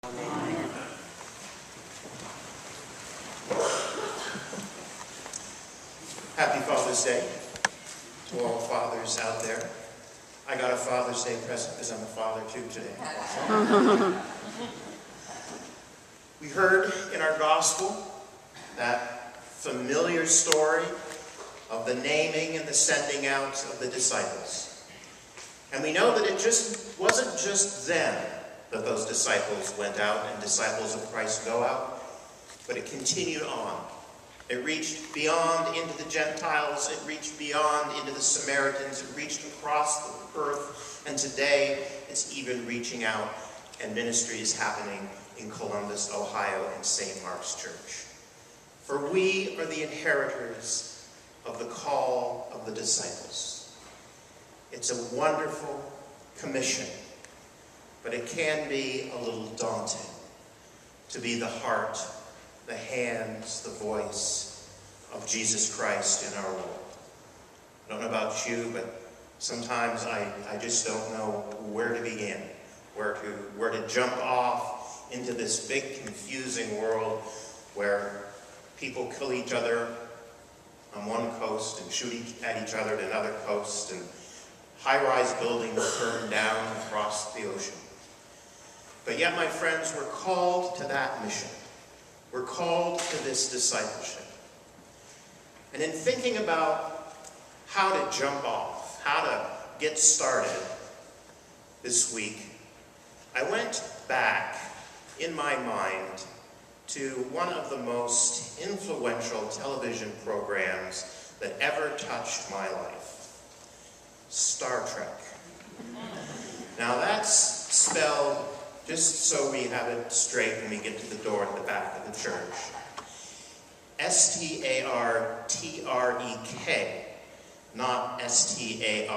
Happy Father's Day to all fathers out there. I got a Father's Day present because I'm a father too today. We heard in our gospel that familiar story of the naming and the sending out of the disciples. And we know that it wasn't just then that those disciples went out and disciples of Christ go out, but it continued on. It reached beyond into the Gentiles, it reached beyond into the Samaritans, it reached across the earth, and today it's even reaching out, and ministry is happening in Columbus, Ohio, and St. Mark's Church. For we are the inheritors of the call of the disciples. It's a wonderful commission, but it can be a little daunting to be the heart, the hands, the voice of Jesus Christ in our world. I don't know about you, but sometimes I just don't know where to begin, where to jump off into this big confusing world where people kill each other on one coast and shoot at each other at another coast, and high-rise buildings burn down across the ocean. But yet, my friends, we're called to that mission. We're called to this discipleship. And in thinking about how to jump off, how to get started this week, I went back in my mind to one of the most influential television programs that ever touched my life, Star Trek. Now that's spelled, just so we have it straight when we get to the door at the back of the church, S-T-A-R-T-R-E-K, not S-T-A-R-W-A-R-S.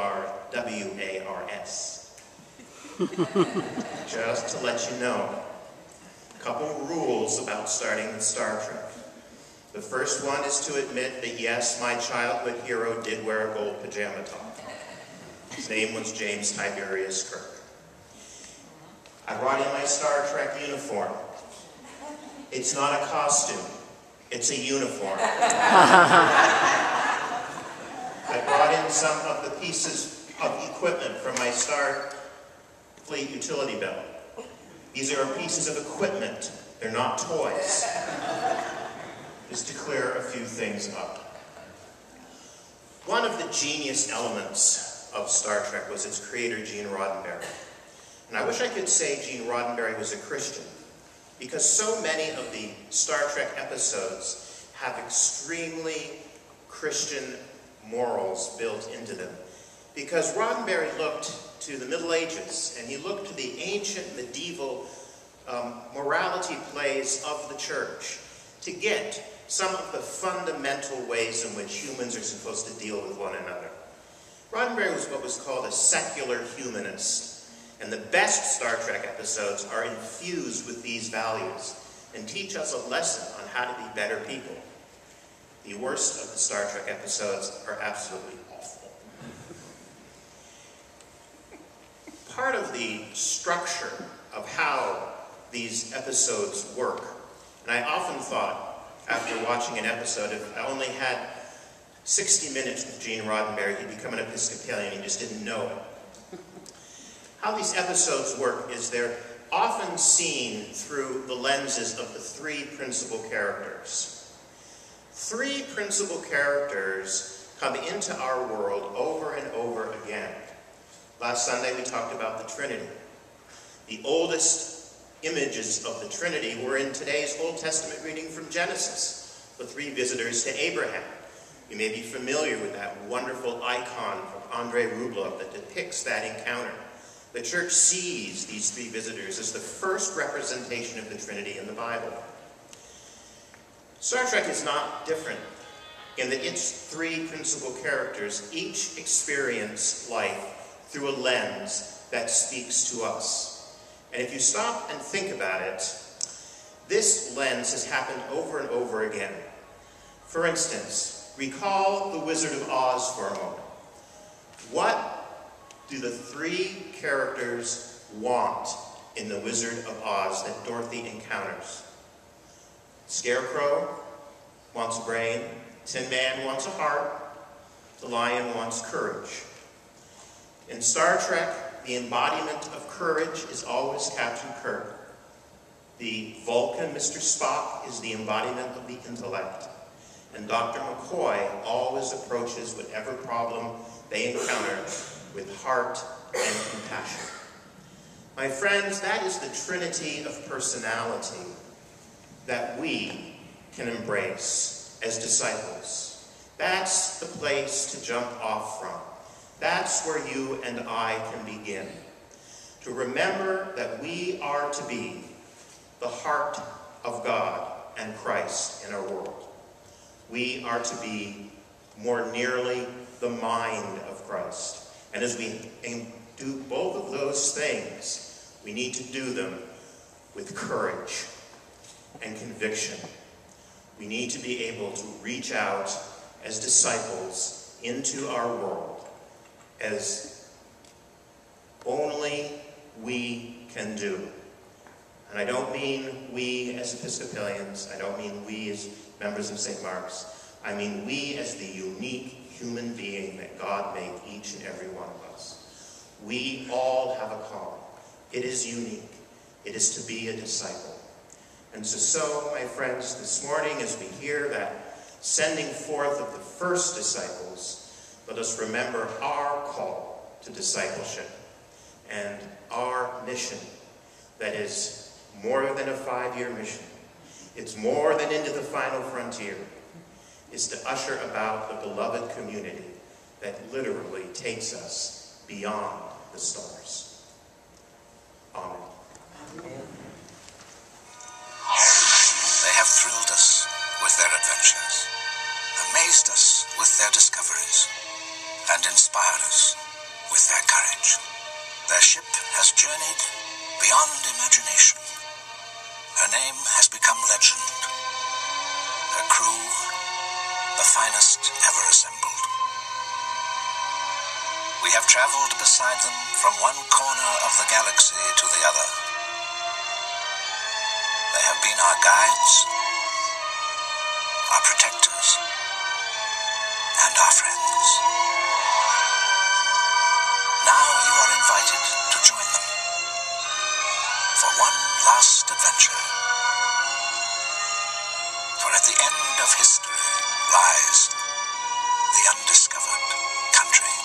Just to let you know. A couple rules about starting with Star Trek. The first one is to admit that yes, my childhood hero did wear a gold pajama top. His name was James Tiberius Kirk. I brought in my Star Trek uniform. It's not a costume, it's a uniform. I brought in some of the pieces of equipment from my Starfleet utility belt. These are pieces of equipment, they're not toys. Just to clear a few things up. One of the genius elements of Star Trek was its creator, Gene Roddenberry. And I wish I could say Gene Roddenberry was a Christian, because so many of the Star Trek episodes have extremely Christian morals built into them. Because Roddenberry looked to the Middle Ages, and he looked to the ancient medieval morality plays of the church to get some of the fundamental ways in which humans are supposed to deal with one another. Roddenberry was what was called a secular humanist. And the best Star Trek episodes are infused with these values and teach us a lesson on how to be better people. The worst of the Star Trek episodes are absolutely awful. Part of the structure of how these episodes work, and I often thought, after watching an episode, if I only had 60 minutes with Gene Roddenberry, he'd become an Episcopalian, he just didn't know it. How these episodes work is they're often seen through the lenses of the three principal characters. Three principal characters come into our world over and over again. Last Sunday we talked about the Trinity. The oldest images of the Trinity were in today's Old Testament reading from Genesis, the three visitors to Abraham. You may be familiar with that wonderful icon from Andrei Rublev that depicts that encounter. The church sees these three visitors as the first representation of the Trinity in the Bible. Star Trek is not different in that its three principal characters each experience life through a lens that speaks to us. And if you stop and think about it, this lens has happened over and over again. For instance, recall The Wizard of Oz for a moment. What do the three characters want in The Wizard of Oz that Dorothy encounters. Scarecrow wants a brain, Tin Man wants a heart, the lion wants courage. In Star Trek, the embodiment of courage is always Captain Kirk. The Vulcan, Mr. Spock, is the embodiment of the intellect. And Dr. McCoy always approaches whatever problem they encounter with heart and compassion. My friends, that is the trinity of personality that we can embrace as disciples. That's the place to jump off from. That's where you and I can begin. To remember that we are to be the heart of God and Christ in our world. We are to be more nearly the mind of Christ. And as we do both of those things, we need to do them with courage and conviction. We need to be able to reach out as disciples into our world as only we can do. And I don't mean we as Episcopalians, I don't mean we as members of St. Mark's, I mean we as the unique human being that God made each and every one of us. We all have a calling. It is unique. It is to be a disciple. And so, my friends, this morning as we hear that sending forth of the first disciples, let us remember our call to discipleship and our mission that is more than a 5-year mission. It's more than into the final frontier. It's to usher about the beloved community that literally takes us beyond the stars. Amen. They have thrilled us with their adventures, amazed us with their discoveries, and inspired us with their courage. Their ship has journeyed beyond imagination. Her name has become legend. Her crew, the finest ever assembled. We have traveled beside them from one corner of the galaxy to the other. They have been our guides, our protectors, and our friends. Now you are invited to join them for one last adventure. For at the end of history lies the undiscovered country.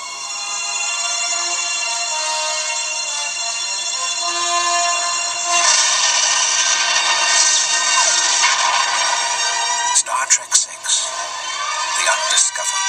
Star Trek VI, The Undiscovered